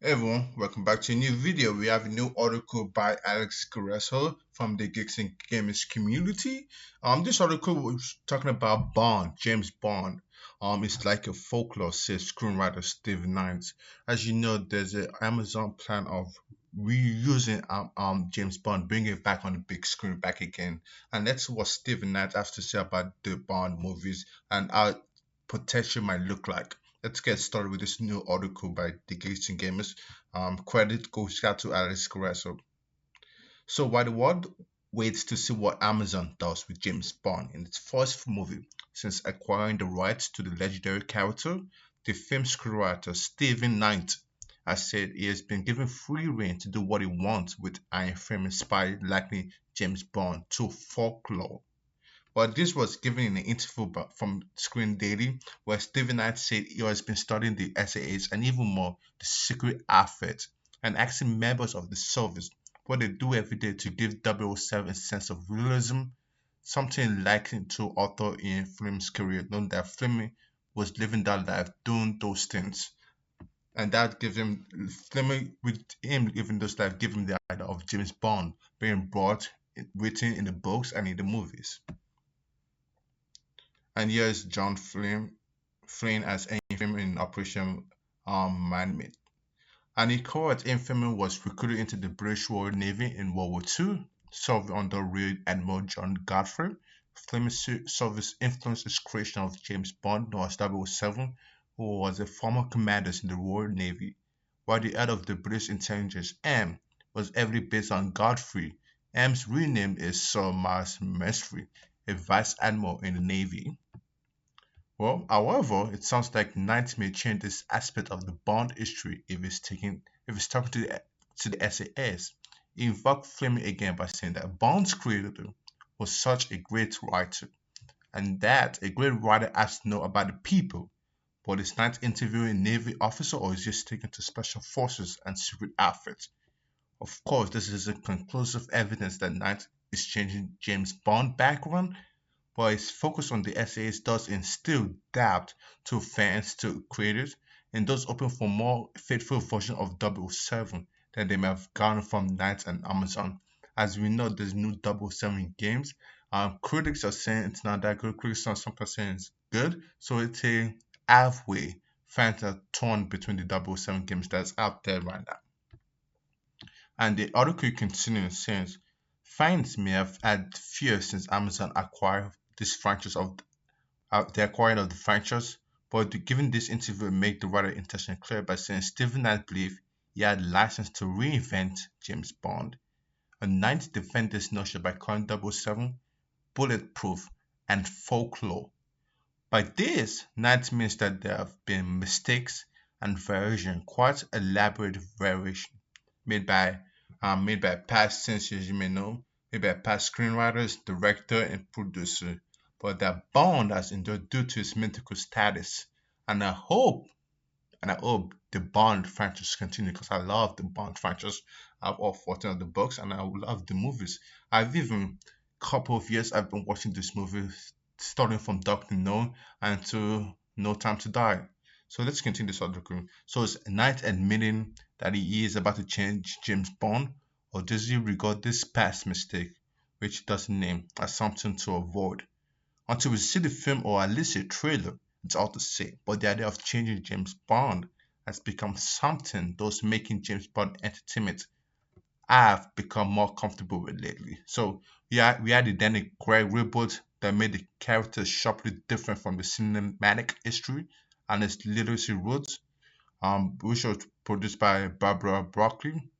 Hey everyone, welcome back to a new video. We have a new article by Alex Carreso from the Geeks and Gamers community. This article was talking about Bond, James Bond. It's like a folklore, says screenwriter Steve Knight. As you know, there's an Amazon plan of reusing James Bond, bringing it back on the big screen back again. And that's what Steve Knight has to say about the Bond movies and how potential might look like. Let's get started with this new article by the Gates and Gamers. Credit goes out to Alex Carreso. So while the world waits to see what Amazon does with James Bond in its first movie since acquiring the rights to the legendary character, the film screenwriter Stephen Knight has said he has been given free rein to do what he wants with Iron Film spy likely James Bond to Folklore. But this was given in an interview from Screen Daily, where Stephen Knight said he has been studying the SAS and even more the secret outfit and asking members of the service what they do every day to give 007 a sense of realism, something likened to author Ian Fleming's career, knowing that Fleming was living that life doing those things. And that gives him Fleming with him living those life, give him the idea of James Bond being brought written in the books and in the movies. And here's John Flynn as Infamy in Operation Manmade. And he called Infamy was recruited into the British Royal Navy in World War II, served under Rear Admiral John Godfrey. Fleming's service influenced the creation of James Bond, known as 007, who was a former commander in the Royal Navy, while the head of the British intelligence, M, was heavily based on Godfrey. M's real name is Sir Miles Mestre, a vice admiral in the Navy. Well, however, it sounds like Knight may change this aspect of the Bond history if it's talking to the SAS. He invoked Fleming again by saying that Bond's creator was such a great writer, and that a great writer has to know about the people. But is Knight interviewing a Navy officer or is he just taken to special forces and secret outfits? Of course, this isn't conclusive evidence that Knight is changing James Bond background, but its focus on the essays does instill doubt to fans, to creators, and those open for more faithful version of 007 than they may have gotten from Knight and Amazon. As we know, there's new 007 games. Critics are saying it's not that good. Critics are sometimes saying it's good. So it's a halfway. Fans are torn between the 007 games that's out there right now. And the article continues saying fans may have had fear since Amazon acquired this franchise of the acquiring of the franchise, but given this interview make the writer intention clear by saying Stephen Knight believed he had license to reinvent James Bond. And Knight defended this notion by calling 007 bulletproof and folklore. By this, Knight means that there have been mistakes and variation, quite elaborate variation made by past sensors you may know, made by past screenwriters, director, and producer, but that Bond has endured due to its mythical status. And I hope the Bond franchise continue because I love the Bond franchise. I have all 14 of the books and I love the movies. I've even couple of years I've been watching this movie starting from Doctor No and to No Time to Die. So let's continue this article. So is Knight admitting that he is about to change James Bond, or does he regard this past mistake, which he doesn't name, as something to avoid? Until we see the film or at least a trailer, it's all to say. But the idea of changing James Bond has become something those making James Bond entertainment have become more comfortable with lately. So yeah, we had the Danny Craig reboot that made the characters sharply different from the cinematic history and its literacy roots, which was produced by Barbara Broccoli.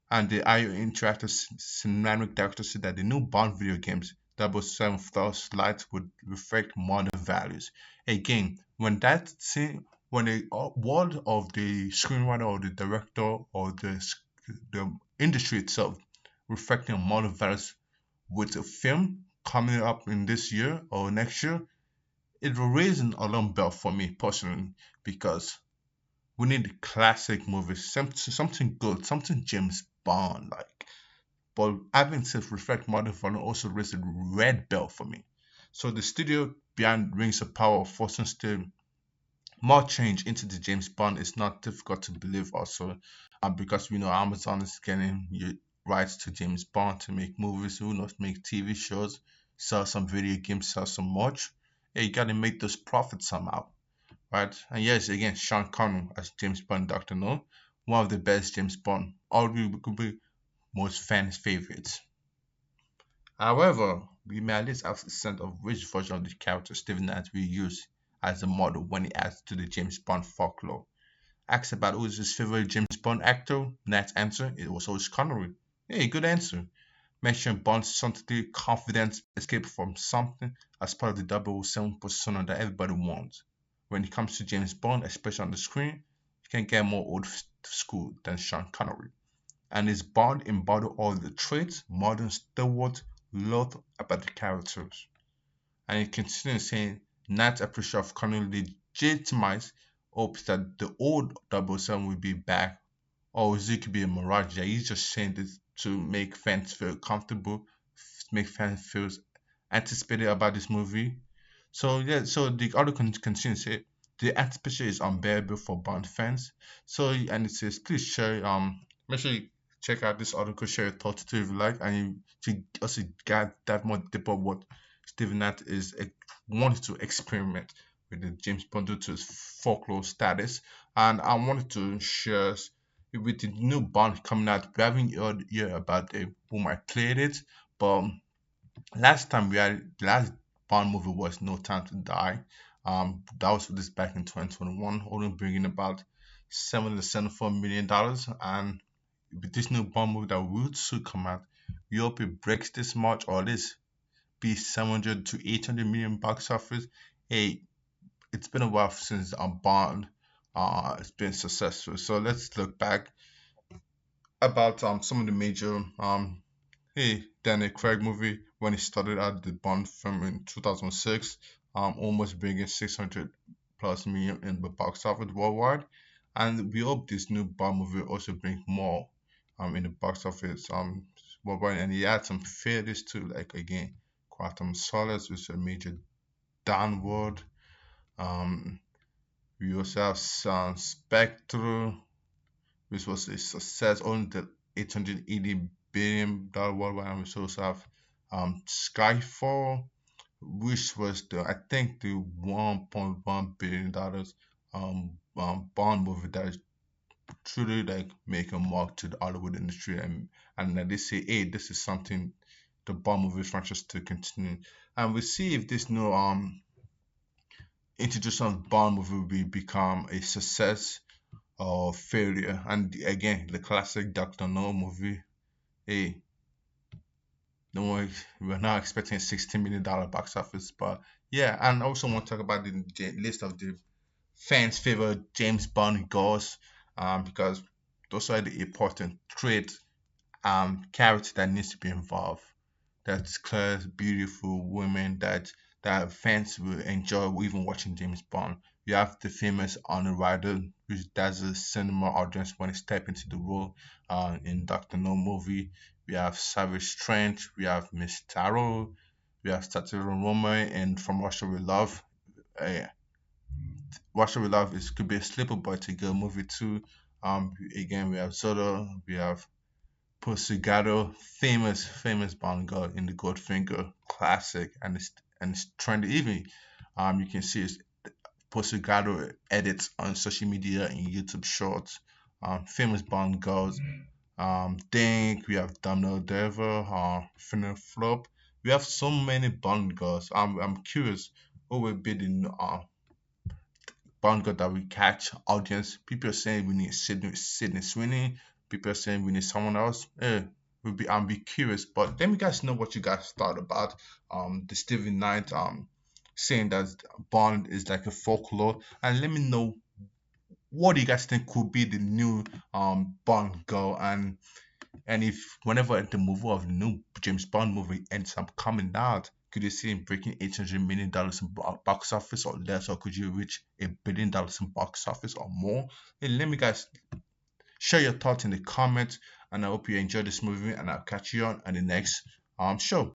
And the IO Interactive Cinematic Director said that the new Bond video games 007 First Light would reflect modern values. Again, when the world of the screenwriter or the director or the industry itself reflecting modern values with a film coming up in this year or next year, it will raise an alarm bell for me personally because we need classic movies, something good, something James Bond like. But having to reflect modern value also raised a red bell for me. So the studio behind Rings of Power, Fortune Still More change into the James Bond is not difficult to believe also, because we know Amazon is getting rights to James Bond to make movies, who knows, make TV shows, sell some video games, sell some merch. Yeah, you gotta make those profits somehow, right? And yes, again, Sean Connery as James Bond, Doctor No, one of the best James Bond, arguably most fans' favorites. However, we may at least have a sense of which version of the character Stephen Knight will use as a model when he adds to the James Bond folklore. Asked about who is his favorite James Bond actor, Knight's answer, it was always Connery. Hey, good answer. Mentioned Bond's subtlety, confidence, escape from something as part of the 007 persona that everybody wants. When it comes to James Bond, especially on the screen, you can get more old school than Sean Connery. And his Bond embodied all the traits modern Stewart loved about the characters. And he continues saying, Knight's appreciation of Connery legitimized hopes that the old 007 will be back, or it could be a mirage. Yeah, he's just saying this to make fans feel comfortable, make fans feel anticipated about this movie. So yeah, so the article continues say the anticipation is unbearable for Bond fans. So and it says please share make sure you check out this article, share your thoughts too if you like, and you to also get that more deeper what Stephen Knight is wanted to experiment with the James Bond due to his folklore status. And I wanted to share with the new Bond coming out, we haven't heard about who might play it, but last time we had the last Bond movie was No Time to Die. That was released back in 2021, only bringing about $774 million. And with this new Bond movie that will soon come out, we hope it breaks this much or at least be 700 to 800 million box office. Hey, it's been a while since Bond it's been successful. So let's look back about some of the major Daniel Craig movie when he started out the Bond film in 2006, almost bringing 600 plus million in the box office worldwide. And we hope this new Bond movie also bring more in the box office worldwide. And he had some failures too, like again, Quantum Solace was a major downward. Um, we also have Spectre, which was a success, only the $880 billion worldwide. And we also have Skyfall, which was the I think the $1.1 billion Bond movie that is truly like make a mark to the Hollywood industry, and that they say, hey, this is something the Bond movie franchise to continue. And we see if this new introduction of Bond movie will become a success or failure. And again, the classic Doctor No movie. Hey, don't worry, we're not expecting a $60 million box office, but yeah. And I also want to talk about the list of the fans' favorite James Bond goals, because those are the important traits, character that needs to be involved. That's clear, beautiful women that fans will enjoy even watching James Bond. You have the famous Honor Rider, which does a cinema audience when he step into the role in Doctor No movie. We have Savage Strange, we have Miss Tarot, we have Statue Roma, and from Russia We Love. Uh, Russia We Love is could be a sleeper but a good movie too. Again, we have Zoda, we have Posegado, famous Bond girl in the Goldfinger classic, and it's trendy. Even you can see it's Posegado edits on social media and YouTube Shorts. Famous Bond girls. Think we have Domino Dever, Finna Flop. We have so many Bond girls. I'm curious who will be the Bond girl that we catch audience. People are saying we need Sydney Sweeney. People are saying we need someone else. I'm be curious, but let me guys know what you guys thought about the Stephen Knight saying that Bond is like a folklore, and let me know what do you guys think could be the new Bond girl, and if whenever the movie of the new James Bond movie ends up coming out, could you see him breaking $800 million in box office or less, or could you reach $1 billion in box office or more? Hey, let me guys share your thoughts in the comments, and I hope you enjoy this movie, and I'll catch you on the next show.